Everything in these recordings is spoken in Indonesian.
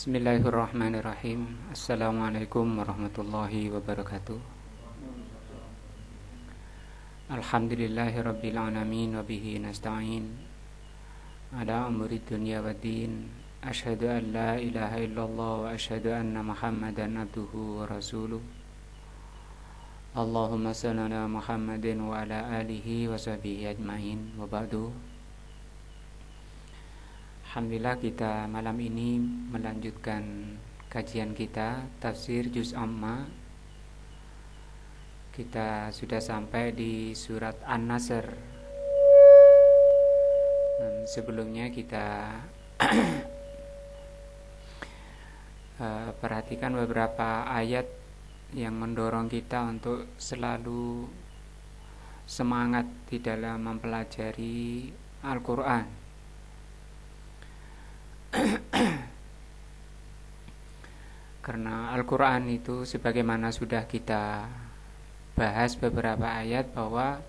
Bismillahirrahmanirrahim. Assalamualaikum warahmatullahi wabarakatuh. Alhamdulillahirabbil alamin wa bihi nasta'in ala umuri dunya waddin. Asyhadu an la ilaha illallah wa asyhadu anna Muhammadan abduhu wa rasuluh. Allahumma shalli ala Muhammadin wa ala alihi wa sahbihi ajmain. Wa ba'du. Alhamdulillah, kita malam ini melanjutkan kajian kita tafsir juz amma. Kita sudah sampai di surat An-Nasr. Dan sebelumnya kita perhatikan beberapa ayat yang mendorong kita untuk selalu semangat di dalam mempelajari Al-Quran. Karena Al-Quran itu sebagaimana sudah kita bahas beberapa ayat, bahwa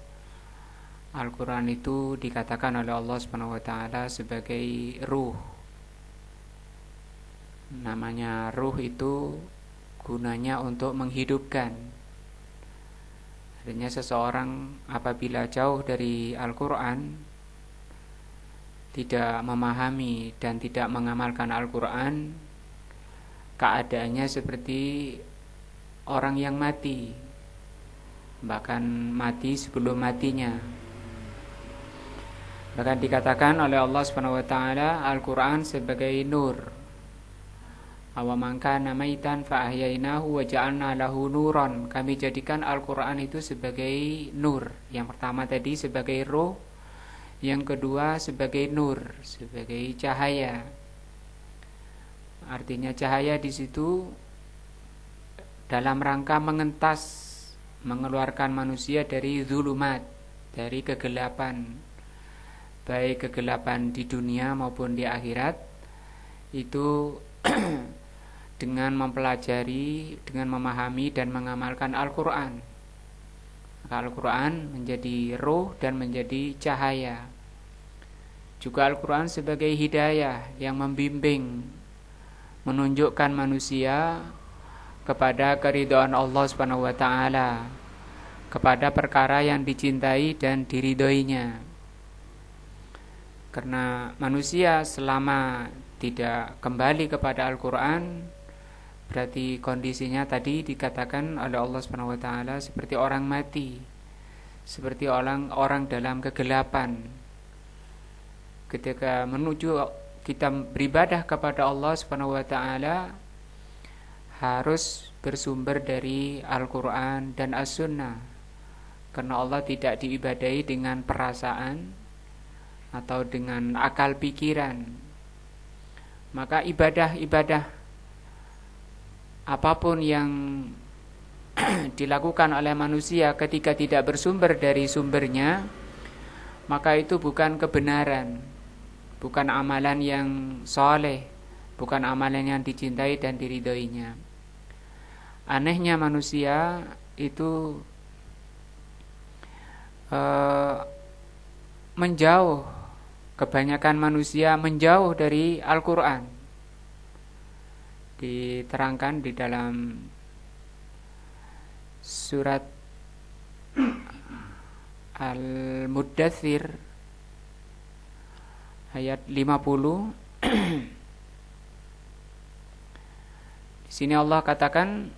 Al-Quran itu dikatakan oleh Allah Subhanahu wa ta'ala sebagai ruh. Namanya ruh itu gunanya untuk menghidupkan. Artinya seseorang apabila jauh dari Al-Quran, tidak memahami dan tidak mengamalkan Al-Quran, keadaannya seperti orang yang mati, bahkan mati sebelum matinya. Bahkan dikatakan oleh Allah Subhanahu wa taala Al-Quran sebagai nur. Awaman kana maitan fa ahyainahu wa ja'alna lahu nuran. Kami jadikan Al-Quran itu sebagai nur. Yang pertama tadi sebagai ruh, yang kedua sebagai nur, sebagai cahaya. Artinya cahaya di situ dalam rangka mengentas, mengeluarkan manusia dari zulumat, dari kegelapan, baik kegelapan di dunia maupun di akhirat, itu dengan mempelajari, dengan memahami dan mengamalkan Al-Quran. Al-Quran menjadi ruh dan menjadi cahaya. Juga Al-Quran sebagai hidayah yang membimbing, menunjukkan manusia kepada keridhaan Allah Subhanahu wa taala, kepada perkara yang dicintai dan diridhoinya. Karena manusia selama tidak kembali kepada Al-Quran, berarti kondisinya tadi dikatakan oleh Allah Subhanahu wa taala seperti orang mati, seperti orang dalam kegelapan. Ketika menuju kita beribadah kepada Allah Subhanahu wa taala, harus bersumber dari Al-Quran dan As-Sunnah. Karena Allah tidak diibadahi dengan perasaan atau dengan akal pikiran. Maka ibadah-ibadah apapun yang dilakukan oleh manusia ketika tidak bersumber dari sumbernya, maka itu bukan kebenaran, bukan amalan yang soleh, bukan amalan yang dicintai dan diridhoinya. Anehnya manusia itu menjauh, kebanyakan manusia menjauh dari Al-Quran. Diterangkan di dalam surat Al-Muddathir ayat 50. Di sini Allah katakan,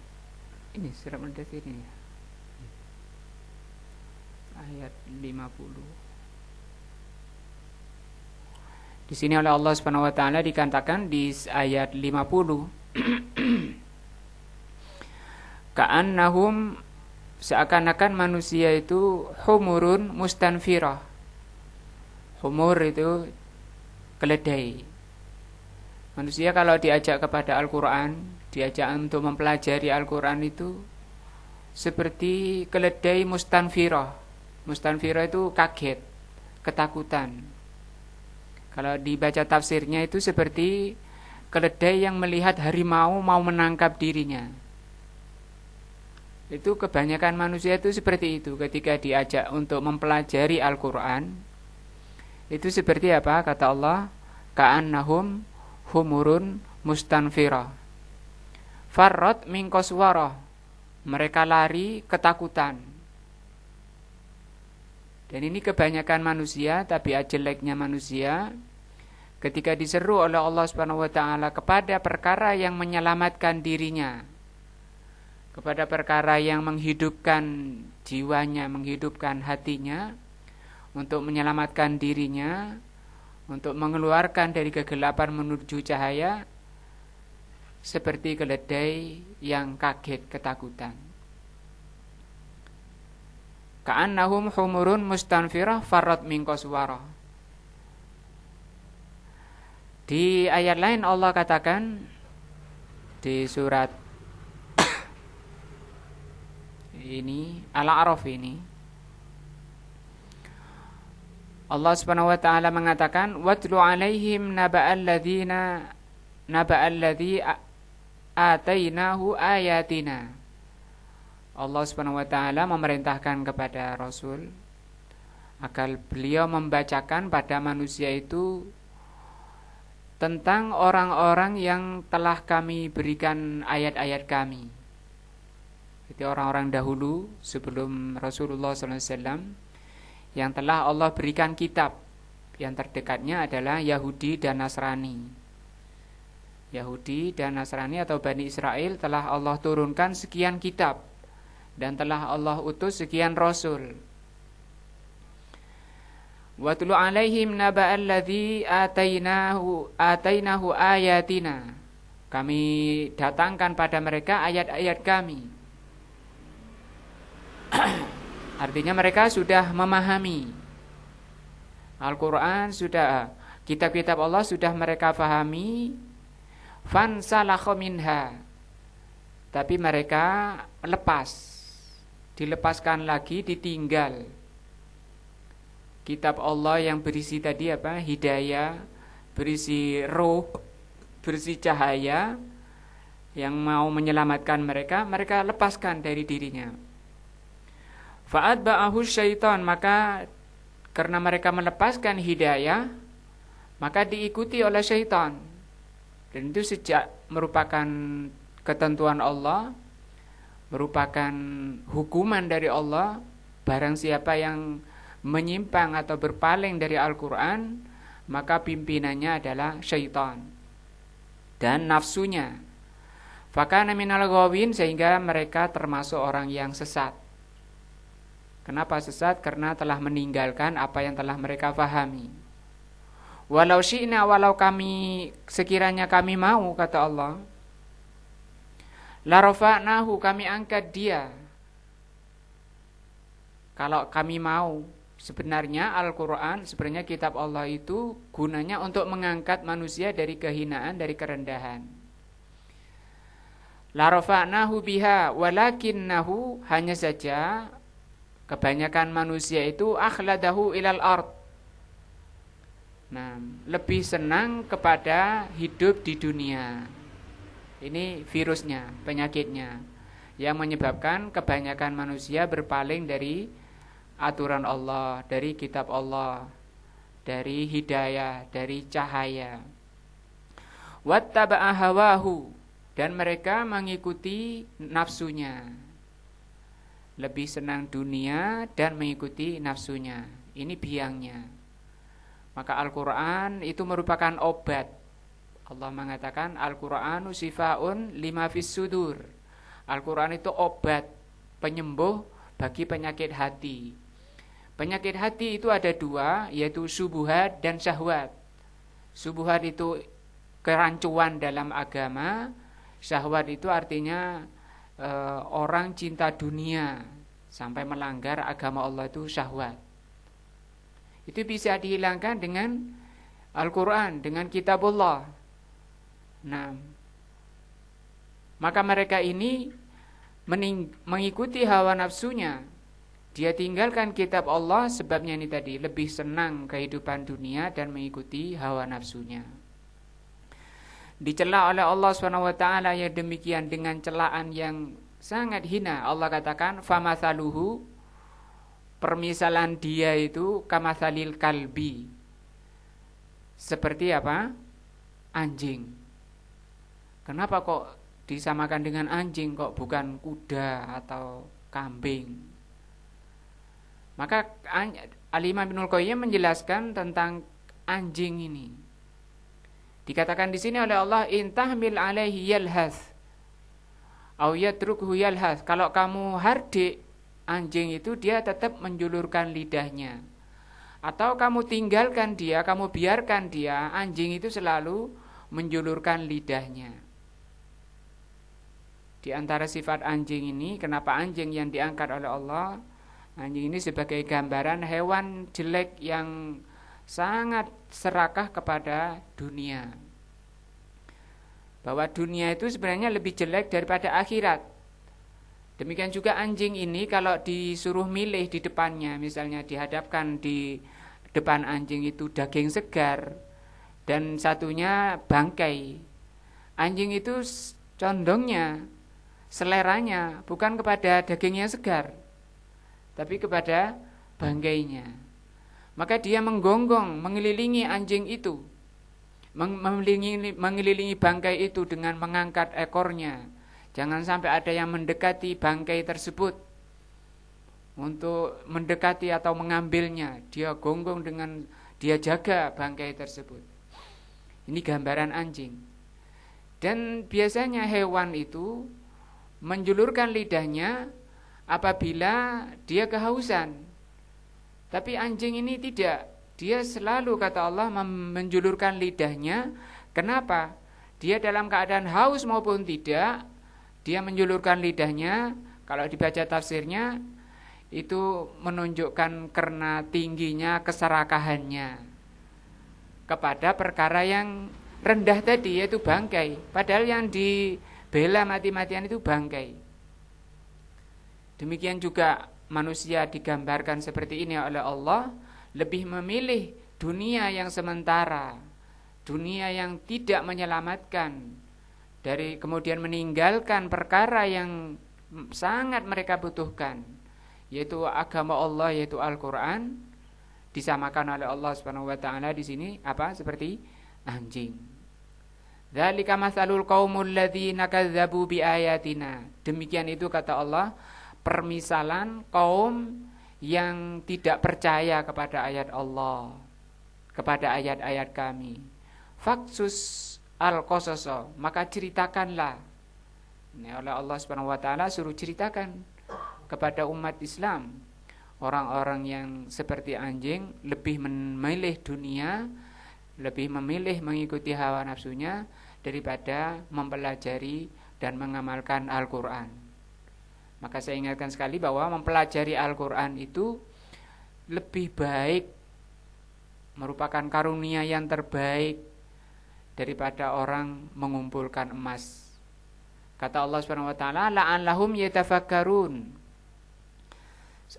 ini surat Al-Muddathir ini, ayat 50. Di sini oleh Allah Subhanahu wa taala dikatakan di ayat 50, ka'annahum, seakan-akan manusia itu humurun mustanfirah. Humur itu keledai. Manusia kalau diajak kepada Al-Quran, diajak untuk mempelajari Al-Quran itu seperti keledai mustanfirah. Mustanfirah itu kaget, ketakutan. Kalau dibaca tafsirnya itu seperti keledai yang melihat harimau mau menangkap dirinya. Itu kebanyakan manusia itu seperti itu ketika diajak untuk mempelajari Al-Quran. Itu seperti apa? Kata Allah, ka'annahum humurun mustanfirah. Farrat min qaswarah, mereka lari ketakutan. Dan ini kebanyakan manusia, tabiat jeleknya manusia ketika diseru oleh Allah Subhanahu wa taala kepada perkara yang menyelamatkan dirinya, kepada perkara yang menghidupkan jiwanya, menghidupkan hatinya, untuk menyelamatkan dirinya, untuk mengeluarkan dari kegelapan menuju cahaya, seperti keledai yang kaget ketakutan. Ka'annahum humurun mustanfirah farrat min qaswarah. Di ayat lain Allah katakan di surat ini Al-A'raf ini, Allah Subhanahu wa taala mengatakan watlu alaihim naba'alladzi atainahu ayatina. Allah Subhanahu wa taala memerintahkan kepada Rasul agar beliau membacakan pada manusia itu tentang orang-orang yang telah kami berikan ayat-ayat kami. Jadi orang-orang dahulu sebelum Rasulullah SAW yang telah Allah berikan kitab. Yang terdekatnya adalah Yahudi dan Nasrani. Yahudi dan Nasrani atau Bani Israel telah Allah turunkan sekian kitab dan telah Allah utus sekian rasul. Watlu alaihim naba'alladzi atainahu ayatina. Kami datangkan pada mereka ayat-ayat kami. Artinya mereka sudah memahami Al-Quran, sudah kitab-kitab Allah sudah mereka fahami. Fansalakha minha, tapi mereka dilepaskan lagi, ditinggal kitab Allah yang berisi tadi apa? Hidayah, berisi roh, berisi cahaya yang mau menyelamatkan mereka, mereka lepaskan dari dirinya. Fa'atba'ahu syaitan, maka karena mereka melepaskan hidayah, maka diikuti oleh syaitan. Dan itu sejak merupakan ketentuan Allah, merupakan hukuman dari Allah. Barang siapa yang menyimpang atau berpaling dari Al-Quran, maka pimpinannya adalah syaitan dan nafsunya. Fakana minal ghawin, sehingga mereka termasuk orang yang sesat. Kenapa sesat? Karena telah meninggalkan apa yang telah mereka fahami. Walau syi'na, walau kami sekiranya kami mau, kata Allah, la rafa'nahu, kami angkat dia. Kalau kami mau, sebenarnya Al-Quran, sebenarnya kitab Allah itu gunanya untuk mengangkat manusia dari kehinaan, dari kerendahan. La rafa'nahu biha walakinnahu, hanya saja kebanyakan manusia itu akhladahu ilal ard. Nah, lebih senang kepada hidup di dunia. Ini virusnya, penyakitnya, yang menyebabkan kebanyakan manusia berpaling dari aturan Allah, dari kitab Allah, dari hidayah, dari cahaya. Wattaba'a hawahu, dan mereka mengikuti nafsunya. Lebih senang dunia dan mengikuti nafsunya. Ini biangnya. Maka Al-Quran itu merupakan obat. Allah mengatakan Al-Qur'anu sifaun lima fis sudur. Al-Quran itu obat, penyembuh bagi penyakit hati. Penyakit hati itu ada dua, yaitu subuhat dan syahwat. Subuhat itu kerancuan dalam agama. Syahwat itu artinya orang cinta dunia sampai melanggar agama Allah, itu syahwat. Itu bisa dihilangkan dengan Al-Quran, dengan kitabullah. Nah, maka mereka ini mengikuti hawa nafsunya. Dia tinggalkan kitab Allah, sebabnya ini tadi, lebih senang kehidupan dunia dan mengikuti hawa nafsunya. Dicela oleh Allah SWT yang demikian dengan celaan yang sangat hina. Allah katakan famathaluhu, permisalan dia itu kamathalil kalbi, seperti apa? Anjing. Kenapa kok disamakan dengan anjing, kok bukan kuda atau kambing? Maka Al-Imam Ibnul Qayyim menjelaskan tentang anjing ini. Dikatakan di sini oleh Allah, intahmil alaihi yalhath au yatrukhu yalhath. Kalau kamu hardik anjing itu, dia tetap menjulurkan lidahnya. Atau kamu tinggalkan dia, kamu biarkan dia, anjing itu selalu menjulurkan lidahnya. Di antara sifat anjing ini, kenapa anjing yang diangkat oleh Allah? Anjing ini sebagai gambaran hewan jelek yang sangat serakah kepada dunia. Bahwa dunia itu sebenarnya lebih jelek daripada akhirat. Demikian juga anjing ini kalau disuruh milih di depannya, misalnya dihadapkan di depan anjing itu daging segar dan satunya bangkai. Anjing itu condongnya, seleranya bukan kepada dagingnya segar, tapi kepada bangkainya. Maka dia menggonggong, mengelilingi anjing itu, mengelilingi bangkai itu dengan mengangkat ekornya. Jangan sampai ada yang mendekati bangkai tersebut untuk mendekati atau mengambilnya. Dia gonggong dengan, dia jaga bangkai tersebut. Ini gambaran anjing. Dan biasanya hewan itu menjulurkan lidahnya apabila dia kehausan. Tapi anjing ini tidak. Dia selalu, kata Allah, menjulurkan lidahnya. Kenapa? Dia dalam keadaan haus maupun tidak, dia menjulurkan lidahnya. Kalau dibaca tafsirnya, itu menunjukkan karena tingginya keserakahannya kepada perkara yang rendah tadi, yaitu bangkai. Padahal yang dibela mati-matian itu bangkai. Demikian juga manusia digambarkan seperti ini oleh Allah, lebih memilih dunia yang sementara, dunia yang tidak menyelamatkan, dari kemudian meninggalkan perkara yang sangat mereka butuhkan, yaitu agama Allah, yaitu Al-Qur'an. Disamakan oleh Allah Subhanahu wa taala di sini apa? Seperti anjing. Dzalika matsalul qaumul ladzina kadzdzabu biayatina. Demikian itu, kata Allah, permisalan kaum yang tidak percaya kepada ayat Allah, kepada ayat-ayat kami. Faksus al-qasasa, maka ceritakanlah. Ini oleh Allah Subhanahu wa taala suruh ceritakan kepada umat Islam. Orang-orang yang seperti anjing lebih memilih dunia, lebih memilih mengikuti hawa nafsunya daripada mempelajari dan mengamalkan Al-Qur'an. Maka saya ingatkan sekali bahwa mempelajari Al-Qur'an itu lebih baik, merupakan karunia yang terbaik daripada orang mengumpulkan emas. Kata Allah Subhanahu wa taala, la'allahum yatafakkarun,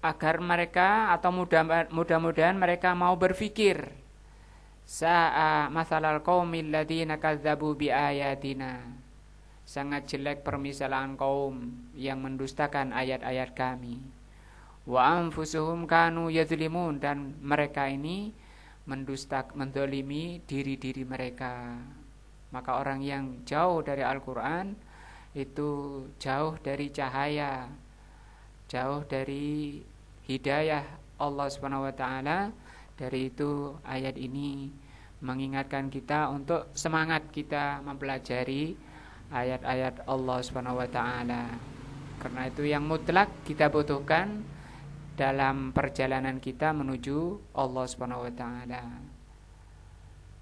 agar mereka atau mudah-mudahan mereka mau berpikir. Sa'a mathalal qaumil ladzina kadzdzabu biayatina. Sangat jelek permisalan kaum yang mendustakan ayat-ayat kami. Wa anfusuhum kanu yadzlimun, dan mereka ini mendolimi diri-diri mereka. Maka orang yang jauh dari Al-Qur'an itu jauh dari cahaya, jauh dari hidayah Allah Subhanahu wa taala. Dari itu ayat ini mengingatkan kita untuk semangat kita mempelajari ayat-ayat Allah Subhanahu wa taala. Karena itu yang mutlak kita butuhkan dalam perjalanan kita menuju Allah Subhanahu wa taala.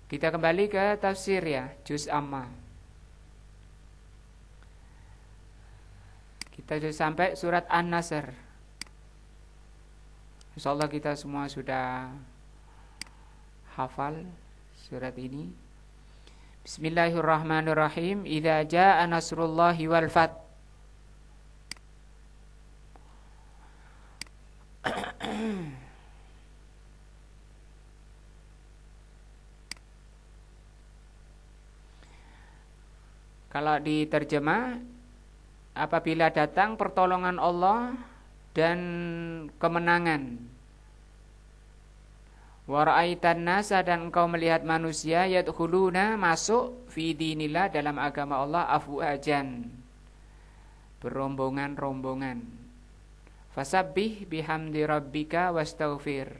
Kita kembali ke tafsir ya, juz amma. Kita sudah sampai surat An-Nasr. Insyaallah kita semua sudah hafal surat ini. Bismillahirrahmanirrahim. Idza jaa nasrullahi wal fath. Kalau diterjemah, apabila datang pertolongan Allah dan kemenangan. Wa ra'aitan nasa, dan engkau melihat manusia yadkhuluna masuk fi dinillah dalam agama Allah afwajan, berombongan-rombongan. Fasabbih bihamdi rabbika wastaghfir,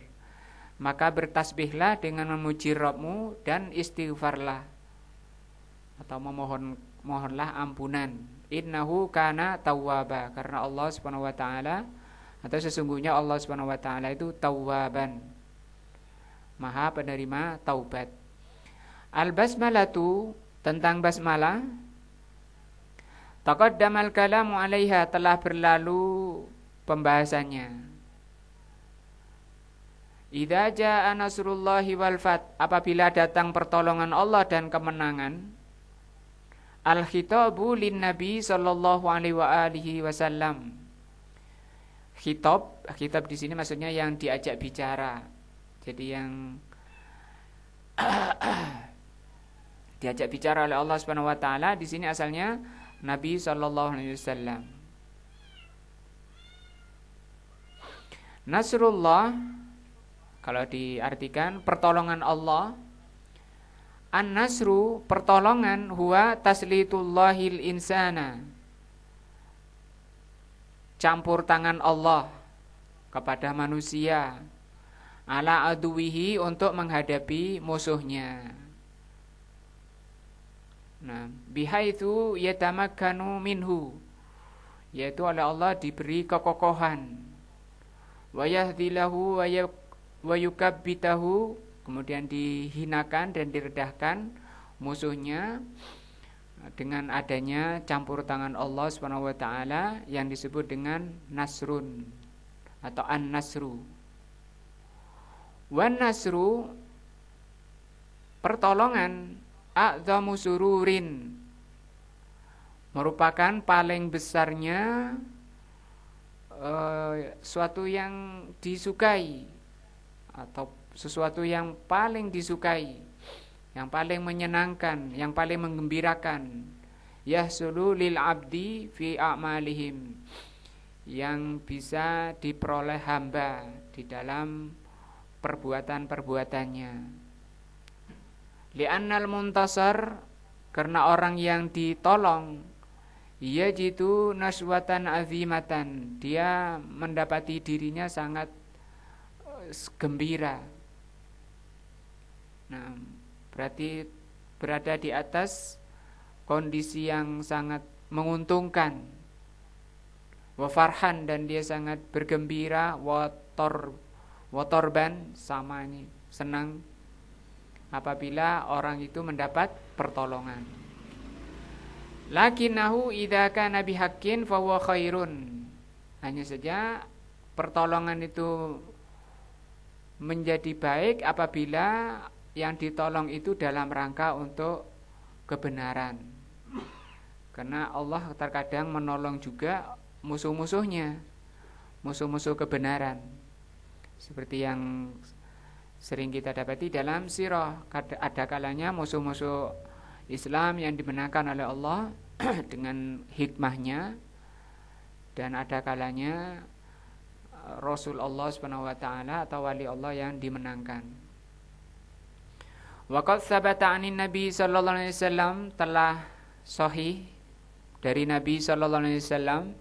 maka bertasbihlah dengan memuji Rabbmu dan istighfarlah atau mohonlah ampunan. Innahu kana tawwaba, karena Allah Subhanahu wa taala atau sesungguhnya Allah Subhanahu wa taala itu tawwaban, Maha penerima taubat. Al-basmalatu, tentang basmalah, taqaddamal kalamu 'alaiha, telah berlalu pembahasannya. Idza jaa nasrullahi wal fath, apabila datang pertolongan Allah dan kemenangan. Al-khitabu lin nabi sallallahu alaihi wa alihi wasallam. Khitab di sini maksudnya yang diajak bicara. Jadi yang diajak bicara oleh Allah Subhanahu wa taala di sini asalnya Nabi sallallahu alaihi wasallam. Nasrullah kalau diartikan pertolongan Allah, an-nasru pertolongan, huwa taslitullahil insana, campur tangan Allah kepada manusia, ala aduwihi, untuk menghadapi musuhnya. Nah, bihaitsu yatamakkanu minhu, yaitu oleh Allah diberi kekokohan, wa yahdilahu wa yukabbitahu, kemudian dihinakan dan diredahkan musuhnya dengan adanya campur tangan Allah Subhanahu wa taala yang disebut dengan nasrun atau an-nasru. Wan nasru, pertolongan, a'dhamu sururin, merupakan paling besarnya suatu yang disukai atau sesuatu yang paling disukai, yang paling menyenangkan, yang paling menggembirakan. Yahsulu lil abdi fi a'malihim, yang bisa diperoleh hamba di dalam perbuatan-perbuatannya. Li'annal muntasar, karena orang yang ditolong, yajidu naswatan azimatan, dia mendapati dirinya sangat gembira. Nah, berarti berada di atas kondisi yang sangat menguntungkan. Wa farhan, dan dia sangat bergembira. Watorban, sama ini, senang apabila orang itu mendapat pertolongan. Lakinnahu idza kana bihaqqin fa huwa khairun, hanya saja pertolongan itu menjadi baik apabila yang ditolong itu dalam rangka untuk kebenaran. Karena Allah terkadang menolong juga musuh-musuhnya, musuh-musuh kebenaran. Seperti yang sering kita dapati dalam sirah, ada kalanya musuh-musuh Islam yang dimenangkan oleh Allah dengan hikmahnya, dan ada kalanya Rasul Allah Subhanahu wa taala atau wali Allah yang dimenangkan. Waqad sabata 'anin Nabi sallallahu alaihi wasallam, telah sahih dari Nabi sallallahu alaihi wasallam,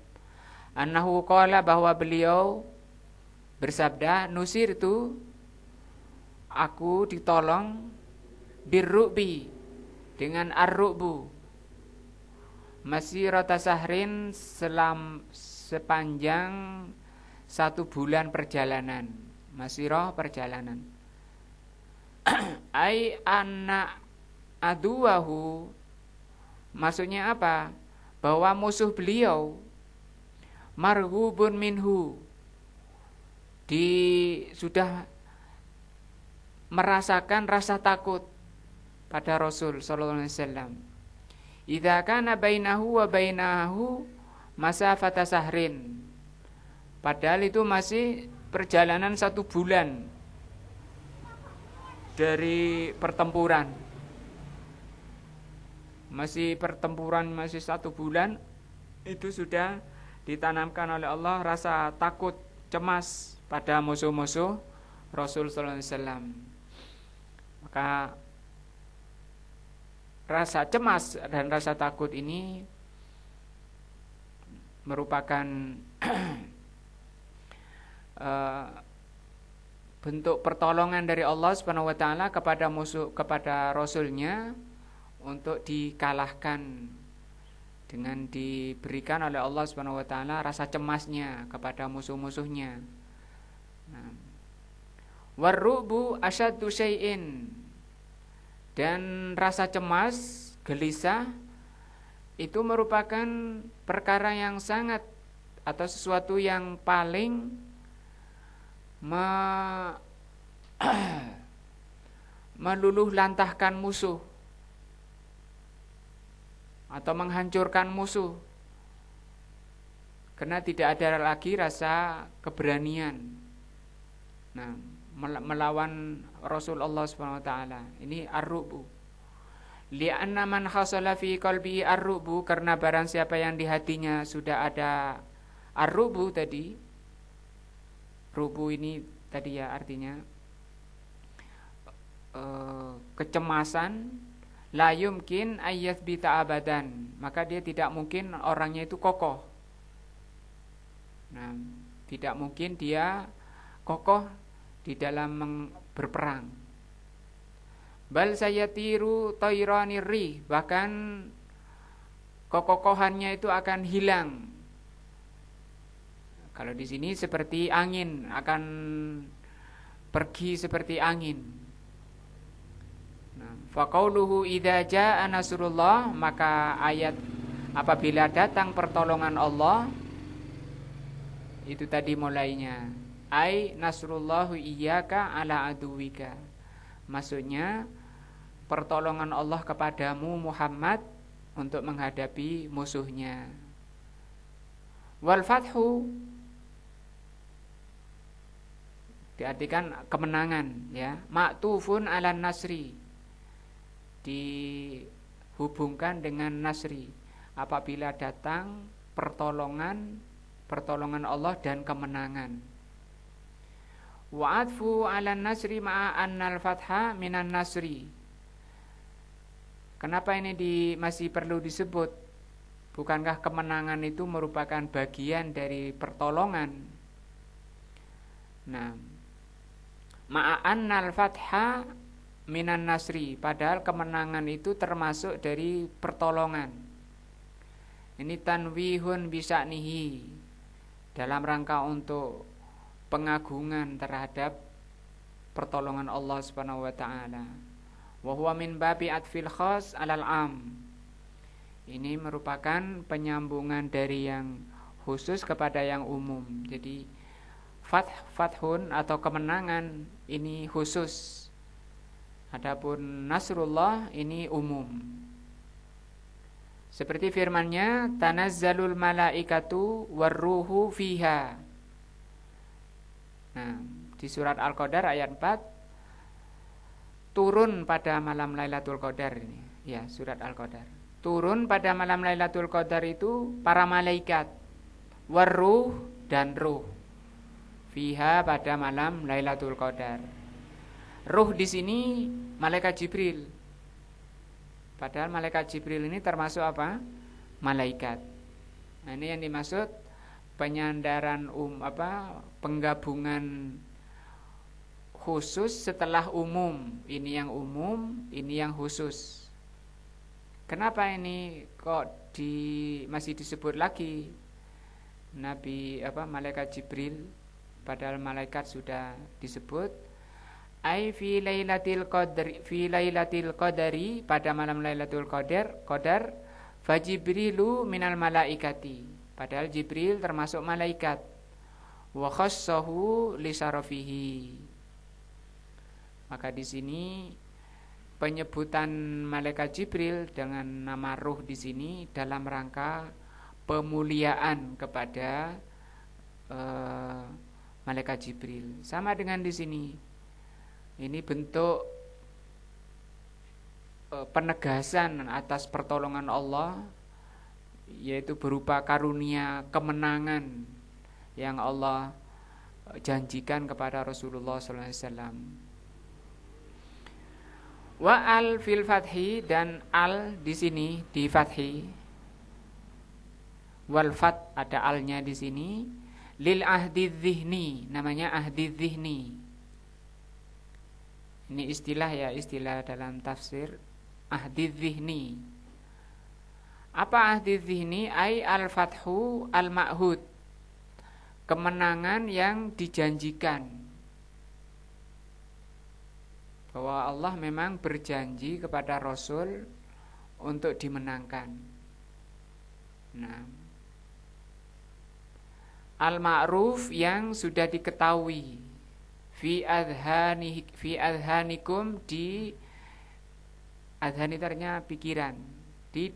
annahu qala, bahwa beliau bersabda, nusirtu, aku ditolong, birrubi, dengan ar-ru'bu, masirata sahrin, sepanjang 1 bulan perjalanan. Masirah, perjalanan. Ai anna aduwahu, maksudnya apa? Bahwa musuh beliau marhubun minhu, sudah merasakan rasa takut pada Rasul sallallahu alaihi wasallam. Idza kana bainahu wa bainahu masafata sahrin, padahal itu masih perjalanan 1 bulan dari pertempuran. Masih pertempuran, masih 1 bulan, itu sudah ditanamkan oleh Allah rasa takut, cemas pada musuh-musuh Rasul sallallahu alaihi wasallam. Maka rasa cemas dan rasa takut ini merupakan bentuk pertolongan dari Allah Subhanahu wa taala kepada musuh, kepada rasulnya, untuk dikalahkan dengan diberikan oleh Allah Subhanahu wa taala rasa cemasnya kepada musuh-musuhnya. Nah, warrubu asyaddu syai'in, dan rasa cemas, gelisah itu merupakan perkara yang sangat atau sesuatu yang paling meluluh lantahkan musuh atau menghancurkan musuh, karena tidak ada lagi rasa keberanian melawan Rasulullah Subhanahu wa taala. Ini ar-rubu. Li'anna man khasala fi qalbi ar-rubu, karena barang siapa yang di hatinya sudah ada ar-rubu tadi. Rubu ini tadi ya artinya kecemasan, la yumkin ayyathbita abadan, maka dia tidak mungkin orangnya itu kokoh. Nah, tidak mungkin dia kokoh di dalam berperang. Bal sayatiru tayranir, bahkan kekokohannya itu akan hilang. Kalau di sini seperti angin, akan pergi seperti angin. Nah, faqauluhu idza jaa nasrullah, maka ayat apabila datang pertolongan Allah itu tadi mulainya ai nasrullahu iyyaka ala aduwika. Maksudnya pertolongan Allah kepadamu Muhammad untuk menghadapi musuhnya. Wal fathu diartikan kemenangan ya, ma'tufun ala nasri, dihubungkan dengan nasri, apabila datang pertolongan Allah dan kemenangan. Wa'atfu ala nasri ma'a annal fatha minan nasri. Kenapa ini masih perlu disebut? Bukankah kemenangan itu merupakan bagian dari pertolongan? Nah, ma'annal fatha minan nasri, padahal kemenangan itu termasuk dari pertolongan. Ini tanwihun bisa'nihi, dalam rangka untuk pengagungan terhadap pertolongan Allah Subhanahu wa taala. Wa huwa min babi atfil khas 'alal 'am. Ini merupakan penyambungan dari yang khusus kepada yang umum. Jadi fathun atau kemenangan ini khusus, adapun nasrullah ini umum. Seperti firman-Nya, tanazzalul malaikatu warruhu fiha. Nah, di surat Al-Qadar ayat 4, turun pada malam Lailatul Qadar ini. Ya, surat Al-Qadar. Turun pada malam Lailatul Qadar itu para malaikat, warruh dan ruh. Fiha, pada malam Lailatul Qadar. Ruh di sini malaikat Jibril. Padahal malaikat Jibril ini termasuk apa? Malaikat. Nah, ini yang dimaksud penyandaran penggabungan khusus setelah umum. Ini yang umum, ini yang khusus. Kenapa ini kok masih disebut lagi malaikat Jibril? Padahal malaikat sudah disebut. Ai fi lailatul qadari, pada malam Lailatul Qadar, fajibrilu minal malaikati, padahal Jibril termasuk malaikat. Wa khassahu li syarafihi. Maka di sini penyebutan malaikat Jibril dengan nama ruh di sini dalam rangka pemuliaan kepada malaikat Jibril. Sama dengan di sini. Ini bentuk penegasan atas pertolongan Allah, yaitu berupa karunia kemenangan yang Allah janjikan kepada Rasulullah sallallahu alaihi wasallam. Wa al fil fathi, dan al di sini di fathi, wal fat ada alnya di sini, lil ahdi dzihni, namanya ahdi dzihni. Ini istilah ya, istilah dalam tafsir, ahdi dzihni. Apa ahdi dzihni? Ai al fathu al ma'hud, kemenangan yang dijanjikan. Bahwa Allah memang berjanji kepada Rasul untuk dimenangkan. Nah, al-ma'ruf yang sudah diketahui, fi adhanikum, di adhan itu artinya pikiran, di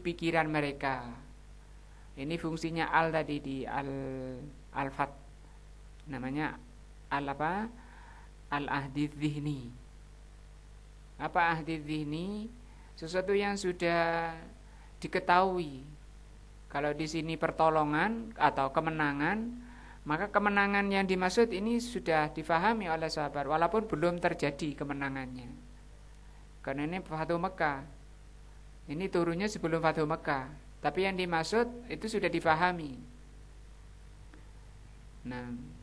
pikiran mereka. Ini fungsinya al tadi di al-fat, namanya al apa? Al-ahdi dzihni. Apa ahdi dzihni? Sesuatu yang sudah diketahui. Kalau di sini pertolongan atau kemenangan, maka kemenangan yang dimaksud ini sudah difahami oleh sahabat, walaupun belum terjadi kemenangannya. Karena ini Fathu Mekah, ini turunnya sebelum Fathu Mekah, tapi yang dimaksud itu sudah difahami. Nah,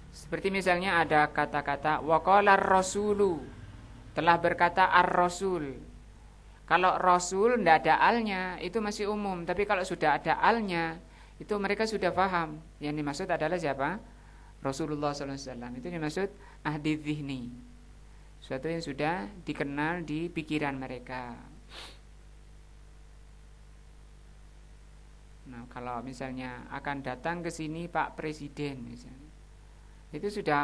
seperti misalnya ada kata-kata waqala ar-rasulu, telah berkata ar-rasul. Kalau rasul tidak ada alnya, itu masih umum. Tapi kalau sudah ada alnya, itu mereka sudah paham. Yang dimaksud adalah siapa? Rasulullah SAW. Itu dimaksud ahdi dzihni, suatu yang sudah dikenal di pikiran mereka. Nah, kalau misalnya akan datang ke sini Pak Presiden misalnya, itu sudah,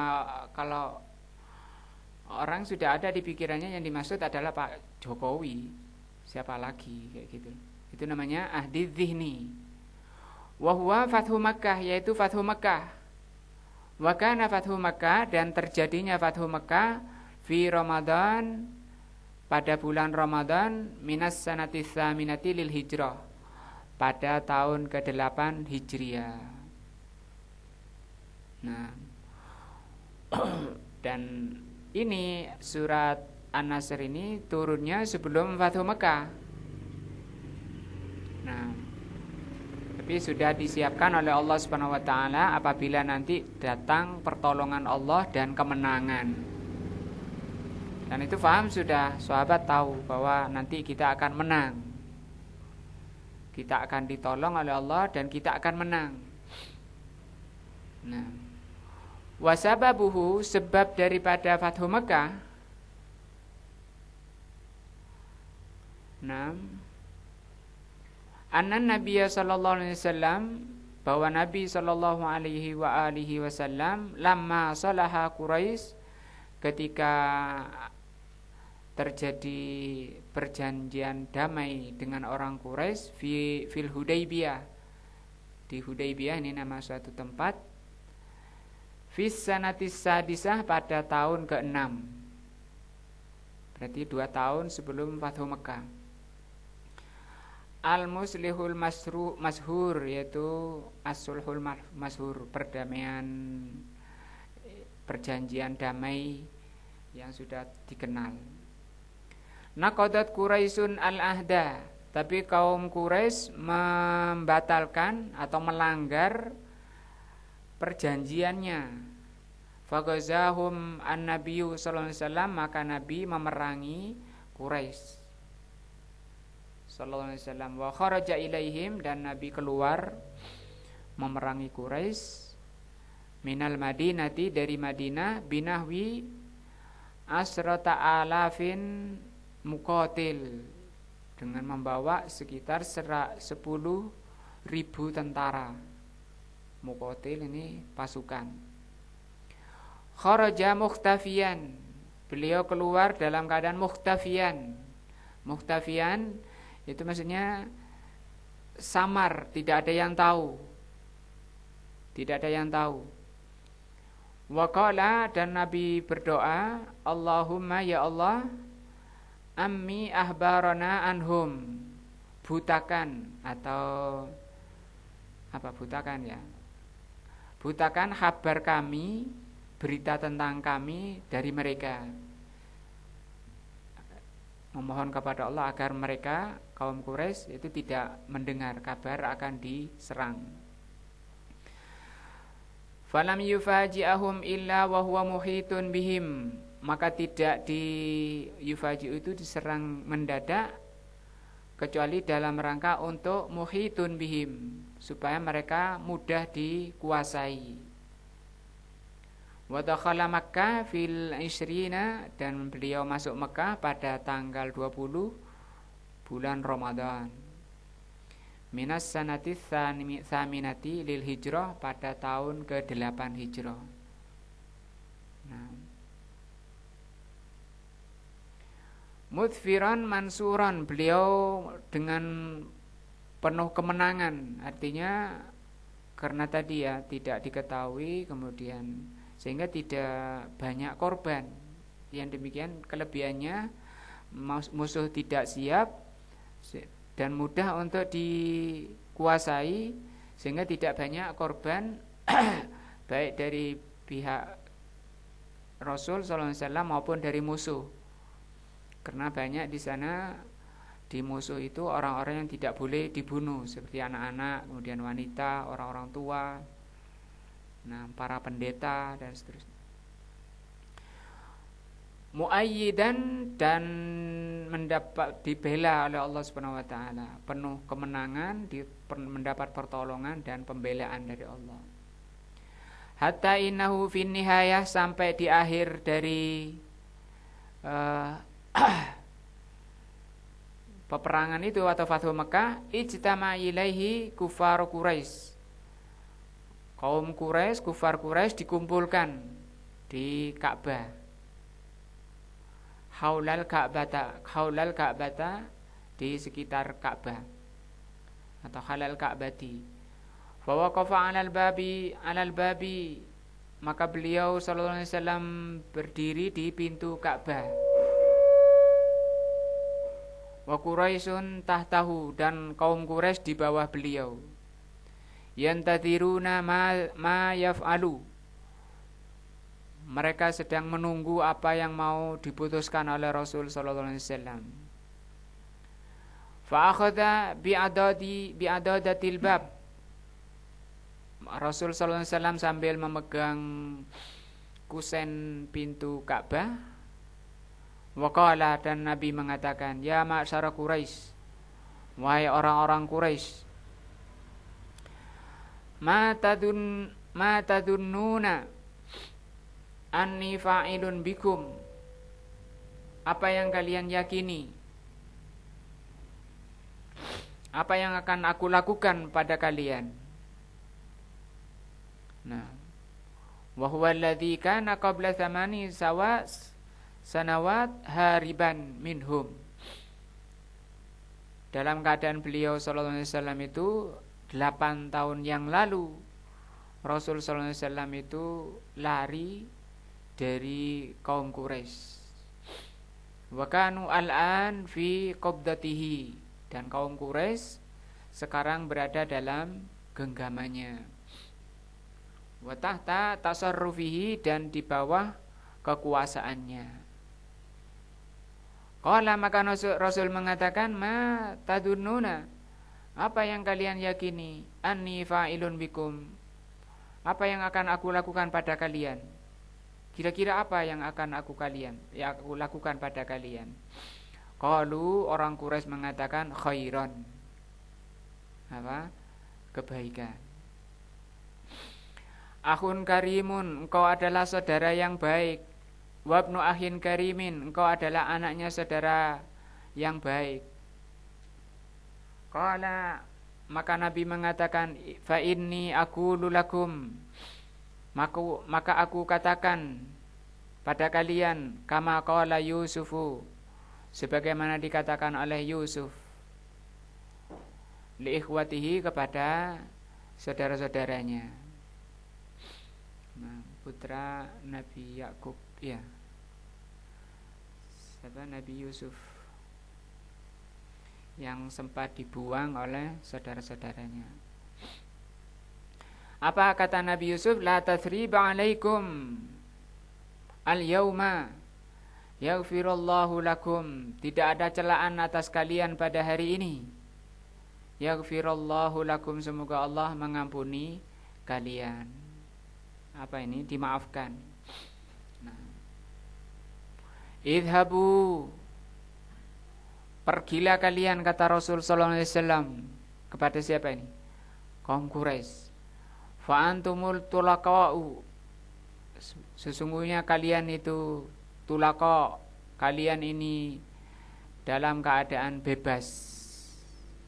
kalau orang sudah ada di pikirannya, yang dimaksud adalah Pak Jokowi, siapa lagi, kayak gitu. Itu namanya ahdi dzihni. Wa huwa fathu Makkah, yaitu Fathu Makkah. Wa kana Fathu Makkah, dan terjadinya Fathu Makkah fi Ramadan, pada bulan Ramadan, minas sanati tsaminati lil hijrah, pada tahun ke-8 Hijriah. Nah, dan ini surat An-Nasr ini turunnya sebelum Fathu Mekah. Nah, tapi sudah disiapkan oleh Allah Subhanahu wa taala apabila nanti datang pertolongan Allah dan kemenangan. Dan itu paham sudah, sahabat tahu bahwa nanti kita akan menang. Kita akan ditolong oleh Allah dan kita akan menang. Nah, wasababuhu, sebab daripada Fathu Mekah. Nah, annan Nabiya sallallahu alaihi wasallam, bahwa Nabi sallallahu alaihi wasallam lamma salaha Quraisy, ketika terjadi perjanjian damai dengan orang Quraisy fil Hudaybiyah, di Hudaybiyah, ini nama suatu tempat, fis sanatis sadisah, pada tahun ke-6, berarti 2 tahun sebelum Fathu Mekah. Al-muslihul mashhur, yaitu as-sulhul mashhur, perdamaian, perjanjian damai yang sudah dikenal. Naqadat Quraisyun al-ahda, tapi kaum Quraisy membatalkan atau melanggar perjanjiannya. Faghazahum an-nabiyyu sallallahu alaihi wasallam, maka Nabi memerangi Quraisy sallallahu alaihi wasallam. Wa kharaja ilaihim, dan Nabi keluar memerangi Quraisy, minal Madinati, dari Madinah, binahwi asrata alafin muqatil, dengan membawa sekitar 10.000 tentara. Muqatil ini pasukan. Kharaja mukhtafiyan, beliau keluar dalam keadaan mukhtafiyan. Mukhtafiyan itu maksudnya samar, tidak ada yang tahu. Tidak ada yang tahu. Wa qala, dan Nabi berdoa, Allahumma, ya Allah, ammi ahbarana anhum, butakan, atau apa butakan ya? butakan kabar kami, berita tentang kami dari mereka. Memohon kepada Allah agar mereka kaum Quraisy itu tidak mendengar kabar akan diserang. Falam yufaji'ahum illa wa huwa muhitun bihim, maka tidak di yufaji'u itu diserang mendadak kecuali dalam rangka untuk muhitun bihim, supaya mereka mudah dikuasai. Wa dakhala Makkah fil 20, dan beliau masuk Mekah pada tanggal 20 bulan Ramadan. Minas sanati tsaminati lil hijrah, pada tahun ke-8 hijrah. Nah, mudfiran mansuran, beliau dengan penuh kemenangan, artinya karena tadi ya tidak diketahui, kemudian sehingga tidak banyak korban. Yang demikian kelebihannya, musuh tidak siap dan mudah untuk dikuasai, sehingga tidak banyak korban baik dari pihak Rasul SAW maupun dari musuh. Karena banyak di sana, di musuh itu orang-orang yang tidak boleh dibunuh, seperti anak-anak, kemudian wanita, orang-orang tua, nah para pendeta dan seterusnya. Muayyidan, dan mendapat dibela oleh Allah Subhanahu wa taala, penuh kemenangan, mendapat pertolongan dan pembelaan dari Allah. Hatta innahu fin nihayah, sampai di akhir dari peperangan itu atau Fathu Mekah, ijtama ilaihi kufar Quraisy. Kaum Quraisy, kufar Quraisy dikumpulkan di Ka'bah. Haulal Ka'bata, di sekitar Ka'bah atau halal Ka'bati. Fa waqafa 'alal babi, maka beliau sallallahu alaihi wasallam berdiri di pintu Ka'bah. Wa Quraisyun tahtahu, dan kaum Quraisy di bawah beliau. Yantadiruna ma yaf'alu, mereka sedang menunggu apa yang mau diputuskan oleh Rasul sallallahu alaihi wasallam. Fa akhadha bi'adadatil bab, Rasul sallallahu alaihi wasallam sambil memegang kusen pintu Ka'bah. Wa qala, dan Nabi mengatakan, ya ma'syara Quraisy, wahai orang-orang Quraisy, ma tadunnuna anni fa'ilun bikum, apa yang kalian yakini, apa yang akan aku lakukan pada kalian. Nah, wa huwa alladzi kana qabla 8 sanawat hariban minhum, dalam keadaan beliau sallallahu alaihi wasallam itu 8 tahun yang lalu Rasul sallallahu alaihi wasallam itu lari dari kaum Quraisy. Wa kanu al'an fi qabdatihi, dan kaum Quraisy sekarang berada dalam genggamannya. Wa tahta tasarrufihi, dan di bawah kekuasaannya. Qala, maka Rasul mengatakan, ma tadunnuna, apa yang kalian yakini, anni fa'ilun bikum, apa yang akan aku lakukan pada kalian. Kira-kira apa yang akan aku lakukan pada kalian? Qalu, orang Quraisy mengatakan, khairan, apa? Kebaikan. Akhun karimun, engkau adalah saudara yang baik. Wabnu akhin karimin, engkau adalah anaknya saudara yang baik. Qala, maka Nabi mengatakan, fa inni aqulu lakum, maka aku katakan pada kalian, kama qala Yusufu, sebagaimana dikatakan oleh Yusuf li ikhwatihi, kepada saudara-saudaranya. Nah, putra Nabi Yakub, ya. Siapa? Nabi Yusuf yang sempat dibuang oleh saudara-saudaranya. Apa kata Nabi Yusuf? La tathriba alaikum al-yawma yaghfirullahu lakum. Tidak ada celaan atas kalian pada hari ini. Yaghfirullahu lakum, semoga Allah mengampuni kalian. Apa ini? Dimaafkan. Nah. Idhabu, pergilah kalian, kata Rasul sallallahu alaihi wasallam kepada siapa ini? Kaum Quraisy. Fa antumul tulaqa'u, sesungguhnya kalian itu tulaqa, kalian ini dalam keadaan bebas.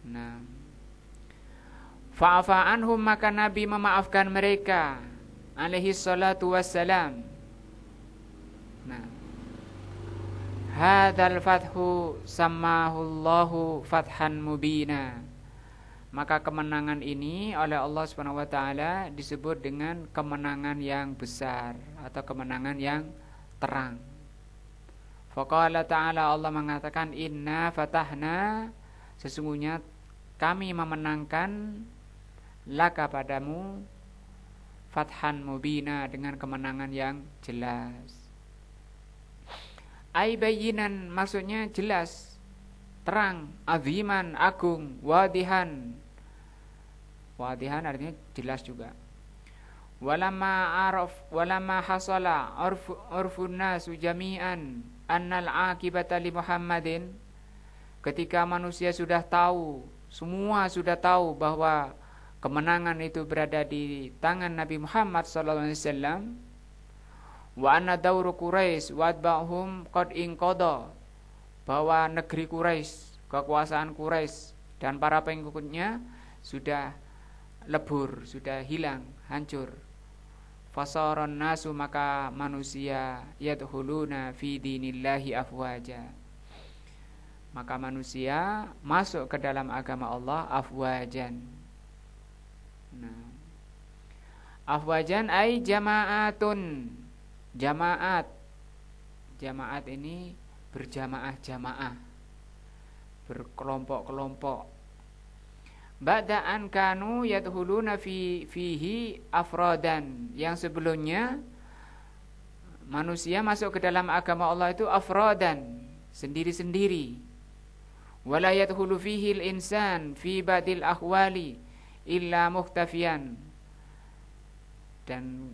Nah, fa'afa anhum, maka Nabi memaafkan mereka alaihi salatu wassalam. Nah, hadzal fathu sammahullahu fathan mubina, maka kemenangan ini oleh Allah Subhanahu wa taala disebut dengan kemenangan yang besar atau kemenangan yang terang. Faqala ta'ala, Allah mengatakan, inna fatahna, sesungguhnya kami memenangkan laka padamu fathan mubina, dengan kemenangan yang jelas. Ai bayinan, maksudnya jelas, terang, aziman, agung, wadihan. Wadihan artinya jelas juga. Walamma hasala urfun nasu jami'an annal akibata li Muhammadin, ketika manusia sudah tahu, semua sudah tahu bahwa kemenangan itu berada di tangan Nabi Muhammad sallallahu alaihi wasallam, wa anna dauru Quraisy wa atba'hum qad inqadha, bahwa negeri Quraisy, kekuasaan Quraisy dan para pengikutnya sudah lebur, sudah hilang, hancur. Fasaron nasu, maka manusia yadkhuluna fi dinillahi afwaja, maka manusia masuk ke dalam agama Allah afwajan. Nah, afwajan ay jama'atun, jamaat. Jamaat ini berjamaah-jamaah, berkelompok-kelompok. Ba'da'an kanu yadkhuluna fihi afradan, yang sebelumnya manusia masuk ke dalam agama Allah itu afradan, sendiri-sendiri. Wala yadkhulu fihi al-insan fi ba'dil ahwali illa mukhtafiyan, dan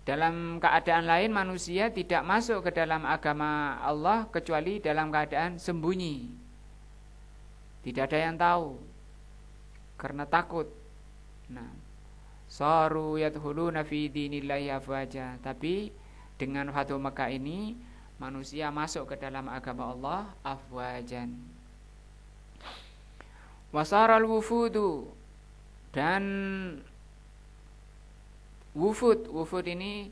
dalam keadaan lain manusia tidak masuk ke dalam agama Allah kecuali dalam keadaan sembunyi, tidak ada yang tahu karena takut. Nah, saru yadkhuluna fi dinillahi afwaja, tapi dengan Fathu Makkah ini manusia masuk ke dalam agama Allah afwajan. Wasaral wufudu, dan wufud ini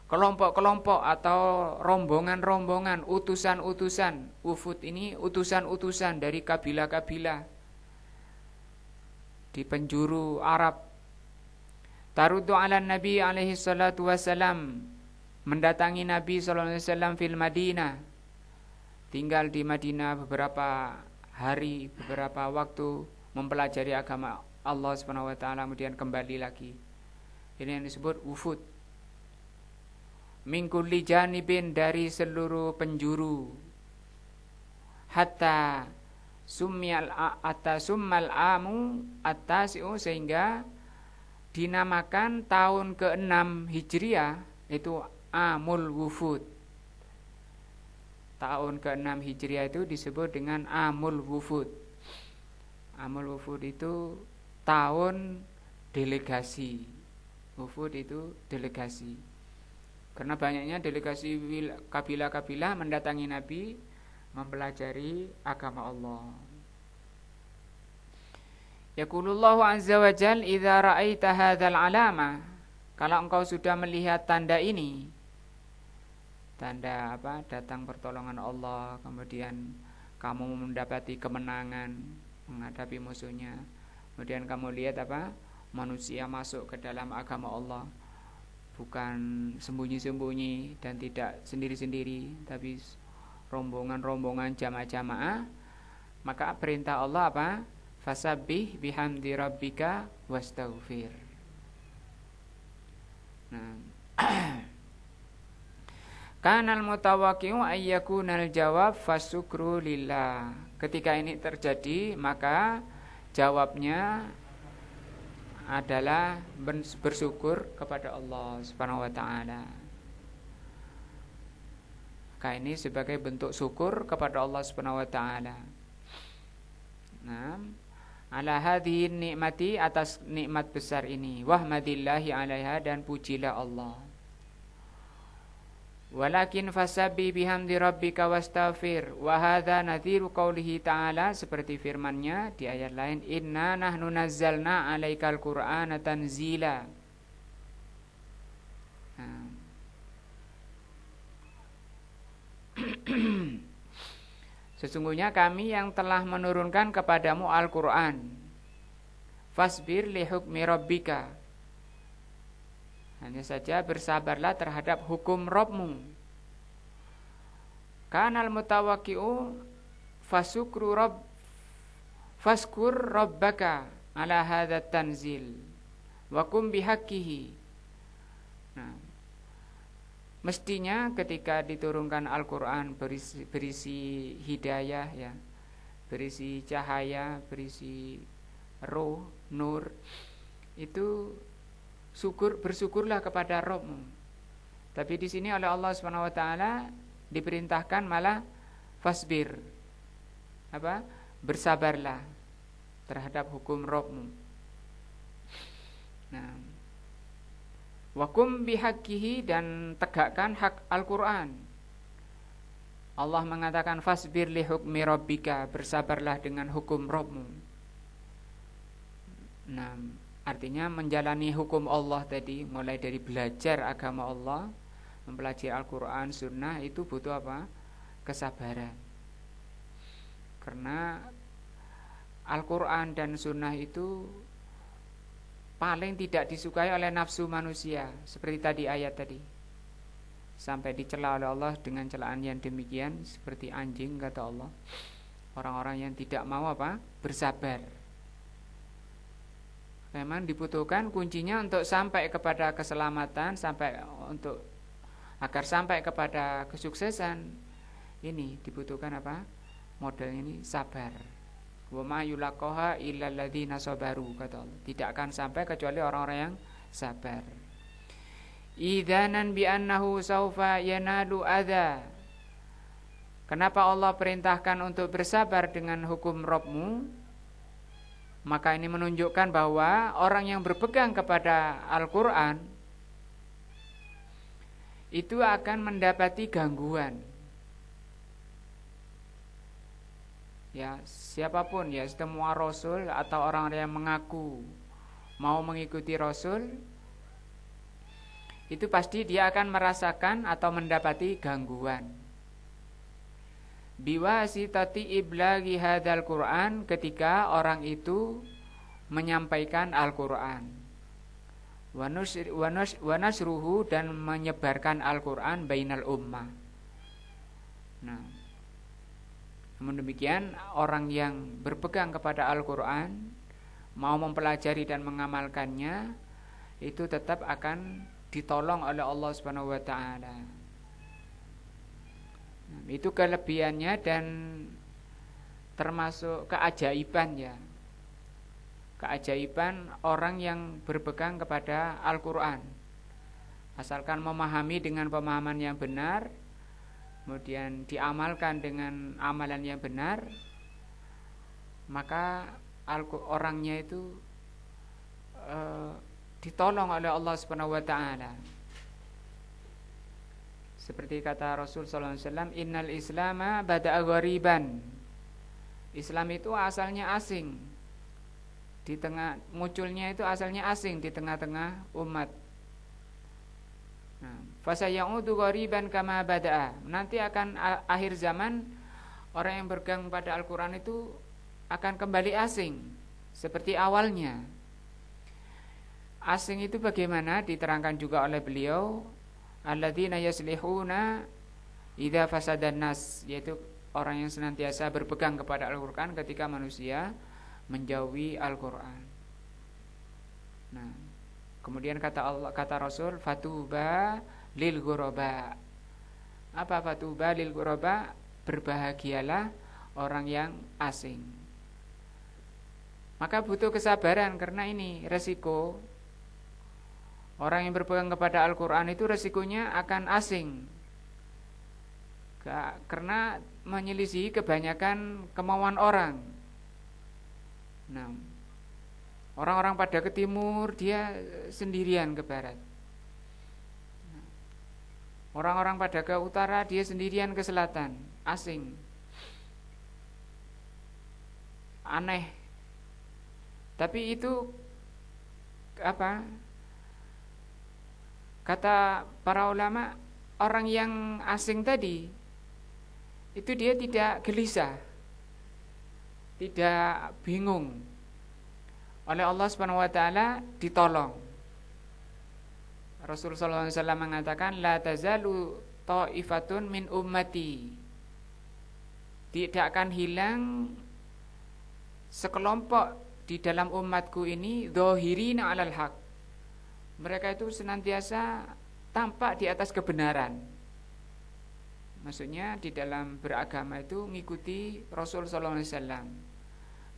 kelompok-kelompok atau rombongan-rombongan, utusan-utusan. Wufud ini utusan-utusan dari kabilah-kabilah di penjuru Arab. Taruddu ala Nabi alaihi salatu wassalam, mendatangi Nabi sallallahu alaihi wasallam fil Madinah, tinggal di Madinah beberapa hari, beberapa waktu, mempelajari agama Allah Subhanahu wa taala, kemudian kembali lagi. Ini yang disebut wufud. Min kulli janibin, dari seluruh penjuru. Hatta summal amu at-tasi'u, sehingga dinamakan tahun ke-6 Hijriah itu Amul Wufud. Tahun ke-6 Hijriah itu disebut dengan Amul Wufud. Amul Wufud itu tahun delegasi. Wufud itu delegasi. Karena banyaknya delegasi kabilah-kabilah mendatangi Nabi mempelajari agama Allah. Yaqulullahu azza wa jal, idza ra'aita hadzal alama, kalau engkau sudah melihat tanda ini, tanda apa? Datang pertolongan Allah, kemudian kamu mendapati kemenangan menghadapi musuhnya. Kemudian kamu lihat apa? Manusia masuk ke dalam agama Allah, bukan sembunyi-sembunyi dan tidak sendiri-sendiri, tapi rombongan-rombongan jamaah-jamaah. Maka perintah Allah apa? fasabbih bihamdi rabbika wastaghfir. Nah, kanal mutawaqqi'u ayyakunal jawab fasyukru lillah. Ketika ini terjadi, maka jawabnya adalah bersyukur kepada Allah Subhanahu wa taala. Maka ini sebagai bentuk syukur kepada Allah Subhanahu wa taala. Nah, ala hadhihi nikmati, atas nikmat besar ini, wahmadillahi alaiha, dan pujilah Allah. Walakin fasabbi bihamdi rabbika wastaghfir, wa hadza nadhiru qaulihi ta'ala, seperti firman-Nya di ayat lain, inna nahnu nazzalna 'alaikal qur'ana tanzila. Sesungguhnya kami yang telah menurunkan kepadamu Al-Qur'an. Fasbir li hukmi rabbika, hanya saja bersabarlah terhadap hukum Rabbmu. Kanal mutawaqqi'u faskur rabbaka ala hadzal tanzil wa kum bihaqqihi. Nah, mestinya ketika diturunkan Al-Qur'an berisi hidayah ya, berisi cahaya, berisi roh, nur, itu bersyukurlah kepada Rabbmu. Tapi di sini oleh Allah Subhanahu wa taala diperintahkan malah fasbir. Apa? Bersabarlah terhadap hukum Rabbmu. Nah, wakum bihaqqihi, dan tegakkan hak Al-Qur'an. Allah mengatakan fasbir li hukmi rabbika, bersabarlah dengan hukum Rabbmu. Nah, artinya menjalani hukum Allah tadi, mulai dari belajar agama Allah, mempelajari Al-Quran, Sunnah, itu butuh apa? Kesabaran. Karena Al-Quran dan Sunnah itu paling tidak disukai oleh nafsu manusia, seperti tadi ayat tadi. Sampai dicela oleh Allah dengan celaan yang demikian, seperti anjing, kata Allah. Orang-orang yang tidak mau apa? Bersabar. Memang dibutuhkan kuncinya untuk sampai kepada keselamatan, agar sampai kepada kesuksesan. Ini dibutuhkan apa? Model ini sabar. Wa ma yulaqaha illal ladzina sabaru, kata Allah. Tidak akan sampai kecuali orang-orang yang sabar. Idzanan bi annahu saufa yanalu adza. Kenapa Allah perintahkan untuk bersabar dengan hukum Rabbmu? Maka ini menunjukkan bahwa orang yang berpegang kepada Al-Quran itu akan mendapati gangguan. Ya, siapapun ya, semua Rasul atau orang-orang yang mengaku mau mengikuti Rasul, itu pasti dia akan merasakan atau mendapati gangguan. Biwasitati iblaghi hadzal Qur'an, ketika orang itu menyampaikan Al-Qur'an. Wa nasruhu, dan menyebarkan Al-Qur'an bainal ummah. Nah, namun demikian orang yang berpegang kepada Al-Qur'an, mau mempelajari dan mengamalkannya, itu tetap akan ditolong oleh Allah Subhanahu wa taala. Itu kelebihannya dan termasuk keajaiban ya. Keajaiban orang yang berpegang kepada Al-Quran. Asalkan memahami dengan pemahaman yang benar, kemudian diamalkan dengan amalan yang benar, maka orangnya itu ditolong oleh Allah Subhanahu wa taala. Seperti kata Rasul sallallahu alaihi wasallam, innal islama bada'a ghariban. Islam itu asalnya asing. Munculnya itu asalnya asing di tengah-tengah umat. Nah, fasayaudu ghariban kama bada'a. Nanti akan akhir zaman orang yang berpegang pada Al-Qur'an itu akan kembali asing seperti awalnya. Asing itu bagaimana? Diterangkan juga oleh beliau, alladzina yaslihuna idza fasadan nas, yaitu orang yang senantiasa berpegang kepada Al-Qur'an ketika manusia menjauhi Al-Qur'an. Nah, kemudian kata Rasul, fatuba lil ghuraba. Apa fatuba lil ghuraba? Berbahagialah orang yang asing. Maka butuh kesabaran, karena ini resiko. Orang yang berpegang kepada Al-Qur'an itu resikonya akan asing, karena menyelisihi kebanyakan kemauan orang. Nah, orang-orang pada ke timur, dia sendirian ke barat. Orang-orang pada ke utara, dia sendirian ke selatan. Asing, aneh. Tapi itu apa? Kata para ulama, orang yang asing tadi itu dia tidak gelisah, tidak bingung. Oleh Allah Subhanahu wa taala ditolong. Rasulullah SAW mengatakan, la tazalu ta'ifatun min ummati. Tidak akan hilang sekelompok di dalam umatku ini dzahirina 'alal haq. Mereka itu senantiasa tampak di atas kebenaran. Maksudnya di dalam beragama itu mengikuti Rasul sallallahu alaihi wasallam,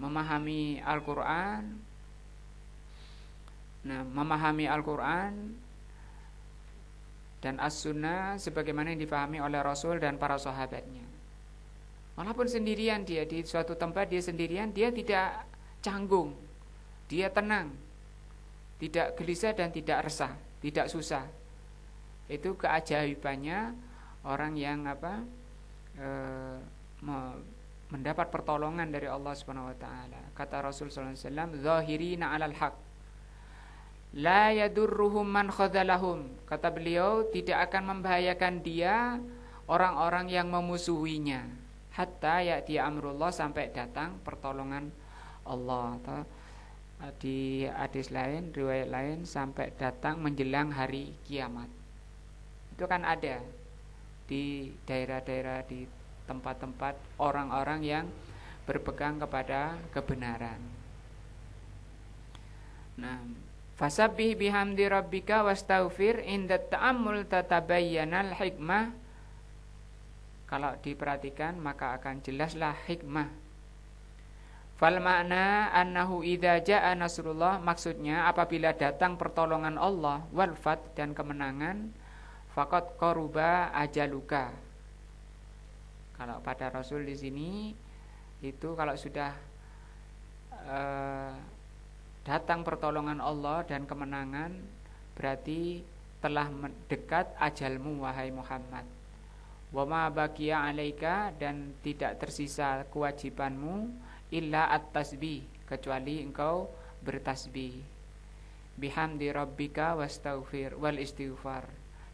memahami Al-Qur'an. Nah, memahami Al-Qur'an dan As-Sunnah sebagaimana yang dipahami oleh Rasul dan para sahabatnya. Walaupun sendirian dia di suatu tempat, dia sendirian, dia tidak canggung, dia tenang, tidak gelisah dan tidak resah, tidak susah. Itu keajaibannya orang yang mendapat pertolongan dari Allah Subhanahu wa taala. Kata Rasul sallallahu alaihi wasallam, "Zahirina 'alal haq, la yadurruhum man khadalahum." Kata beliau, tidak akan membahayakan dia orang-orang yang memusuhinya, hatta ya'ti amrullah, sampai datang pertolongan Allah. Atau di hadis lain, riwayat lain, sampai datang menjelang hari kiamat. Itu kan ada di daerah-daerah, di tempat-tempat orang-orang yang berpegang kepada kebenaran. Nah, fasabbih bihamdi rabbika wastaghfir inda ta'ammul tatabayyanal hikmah. Kalau diperhatikan maka akan jelaslah hikmah. Fal makna annahu idza jaa nasrullah, maksudnya apabila datang pertolongan Allah, wal fath, dan kemenangan, faqad qaruba ajaluka. Kalau pada Rasul di sini itu kalau sudah datang pertolongan Allah dan kemenangan, berarti telah mendekat ajalmu wahai Muhammad. Wa ma baqiya alaika, dan tidak tersisa kewajibanmu illa at-tasbih, kecuali engkau bertasbih. Bihamdi rabbika wastaghfir wal istighfar,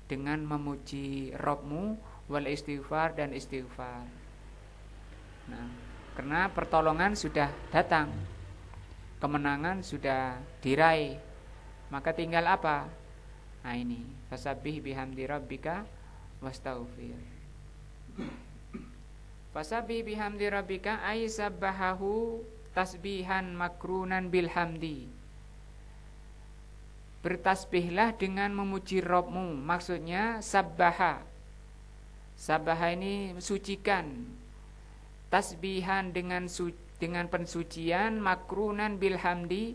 dengan memuji Rabbmu, wal istighfar, dan istighfar. Nah, karena pertolongan sudah datang, kemenangan sudah diraih, maka tinggal apa? Nah ini, fasabbih bihamdi rabbika wastaghfir. Fasabbih bihamdi rabbika ay sabbahahu tasbihan makrunan bilhamdi. Bertasbihlah dengan memuji Rabbmu. Maksudnya sabbaha. Sabbaha ini sucikan. Tasbihan dengan pensucian, makrunan bilhamdi,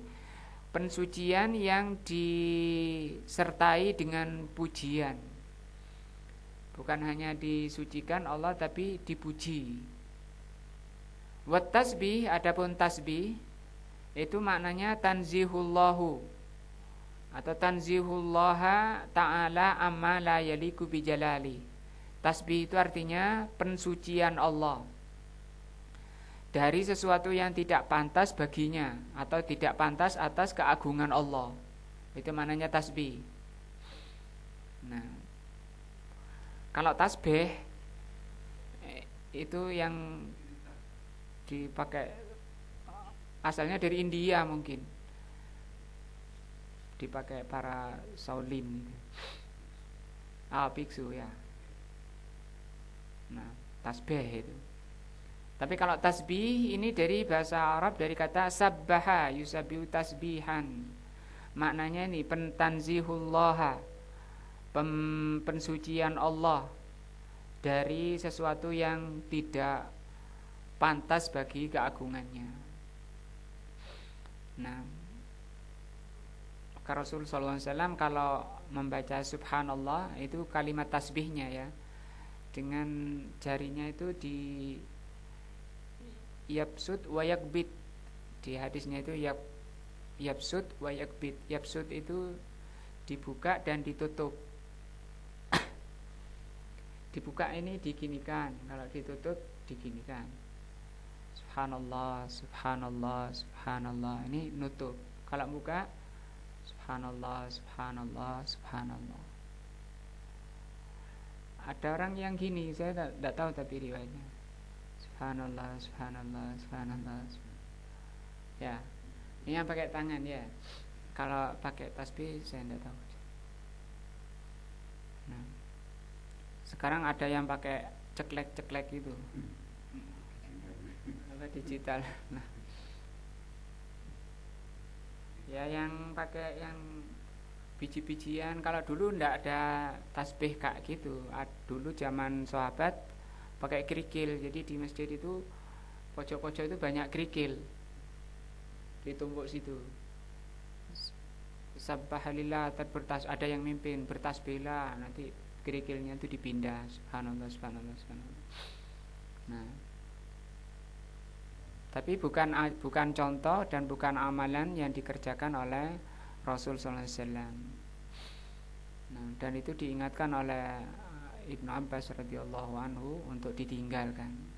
pensucian yang disertai dengan pujian. Bukan hanya disucikan Allah, tapi dipuji. Wat tasbih, adapun tasbih itu maknanya tanzihullahu atau tanzihullaha ta'ala amma la yaliku bijalali. Tasbih itu artinya pensucian Allah dari sesuatu yang tidak pantas baginya atau tidak pantas atas keagungan Allah. Itu maknanya tasbih. Nah, kalau tasbih itu yang dipakai asalnya dari India, mungkin dipakai para Shaolin, biksu ya. Nah, tasbih itu. Tapi kalau tasbih ini dari bahasa Arab, dari kata sabbaha yusabbihu tasbihan. Maknanya ini pentanzihullah, pensucian Allah dari sesuatu yang tidak pantas bagi keagungannya. Nah, maka Rasul sallallahu alaihi wasallam kalau membaca subhanallah itu kalimat tasbihnya ya, dengan jarinya itu di yabsud wa yakbit. Di hadisnya itu yabsud wa yakbit. Yabsud itu dibuka dan ditutup. Dibuka ini diginikan, kalau ditutup diginikan. Subhanallah, subhanallah, subhanallah. Ini nutup. Kalau buka, subhanallah, subhanallah, subhanallah. Ada orang yang gini, saya tidak tahu tapi riwayatnya. Subhanallah, subhanallah, subhanallah. Ya, ini yang pakai tangan ya. Kalau pakai tasbih saya tidak tahu. Nah, sekarang ada yang pakai ceklek-ceklek itu, apa digital. Nah, ya yang pakai yang biji-bijian. Kalau dulu ndak ada tasbih kayak gitu. Dulu zaman sahabat pakai kerikil. Jadi di masjid itu pojok-pojok itu banyak kerikil, ditumpuk situ. Sabbahalillah, ada yang mimpin bertasbihlah, nanti kerikilnya itu dipindah. Subhanallah, subhanallah, subhanallah. Nah, tapi bukan contoh dan bukan amalan yang dikerjakan oleh Rasul sallallahu alaihi wasallam. Nah, dan itu diingatkan oleh Ibnu Abbas radhiyallahu anhu untuk ditinggalkan.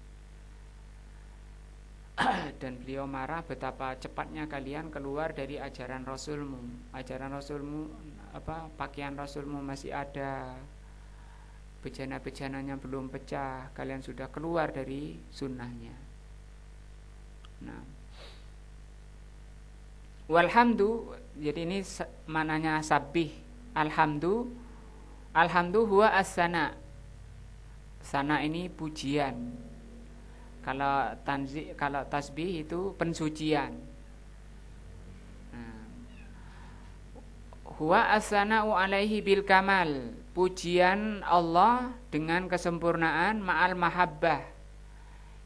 Dan beliau marah betapa cepatnya kalian keluar dari ajaran Rasulmu. Ajaran Rasulmu pakaian Rasulmu masih ada, bejana-bejananya belum pecah, kalian sudah keluar dari sunnahnya. Nah, walhamdu, jadi ini mananya sabih. Alhamdu huwa as-sana. Sana ini pujian. Kalau tasbih itu pensucian. Nah, huwa as-sana'u alaihi bil kamal. Pujian Allah dengan kesempurnaan ma'al mahabbah,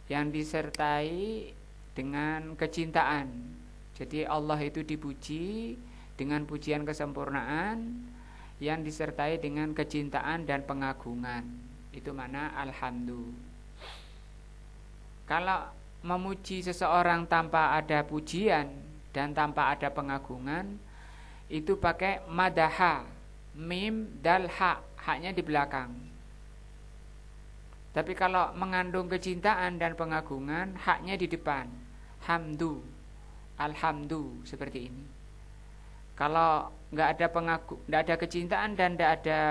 yang disertai dengan kecintaan. Jadi Allah itu dipuji dengan pujian kesempurnaan yang disertai dengan kecintaan dan pengagungan. Itu mana alhamdulillah. Kalau memuji seseorang tanpa ada pujian dan tanpa ada pengagungan, itu pakai madaha, mim dal ha, haknya di belakang. Tapi kalau mengandung kecintaan dan pengagungan, haknya di depan. Hamdu, alhamdu, seperti ini. Kalau nggak ada kecintaan dan nggak ada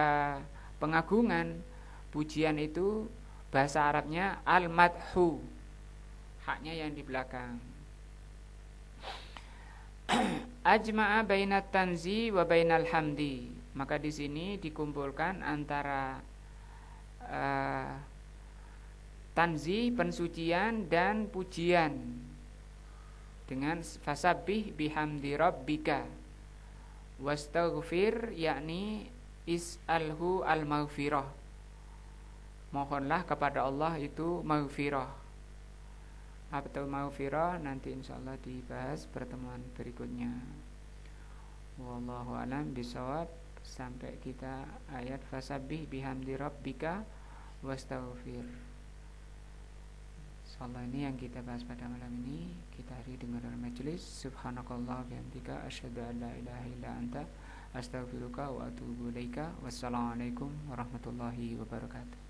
pengagungan, pujian itu bahasa Arabnya al-madhu, haknya yang di belakang. Ajma'a bainat tanzi wa bainal hamdi. Maka di sini dikumpulkan antara tanzi, pensucian, dan pujian dengan fasabbih bihamdi rabbika wastaghfir, yakni is'alhu al-maghfirah. Mohonlah kepada Allah itu maghfirah. Apa itu maghfirah? Nanti insyaallah dibahas pertemuan berikutnya. Wallahu a'lam bishawab. Sampai kita ayat fasabbih bihamdi rabbika wastaghfir. Insyaallah ini yang kita bahas pada malam ini. Kita hari dengar dalam majelis. Subhanakallah bihamdika asyhadu an la ilaha illa anta astaghfiruka wa atubu ilaika. Wassalamualaikum warahmatullahi wabarakatuh.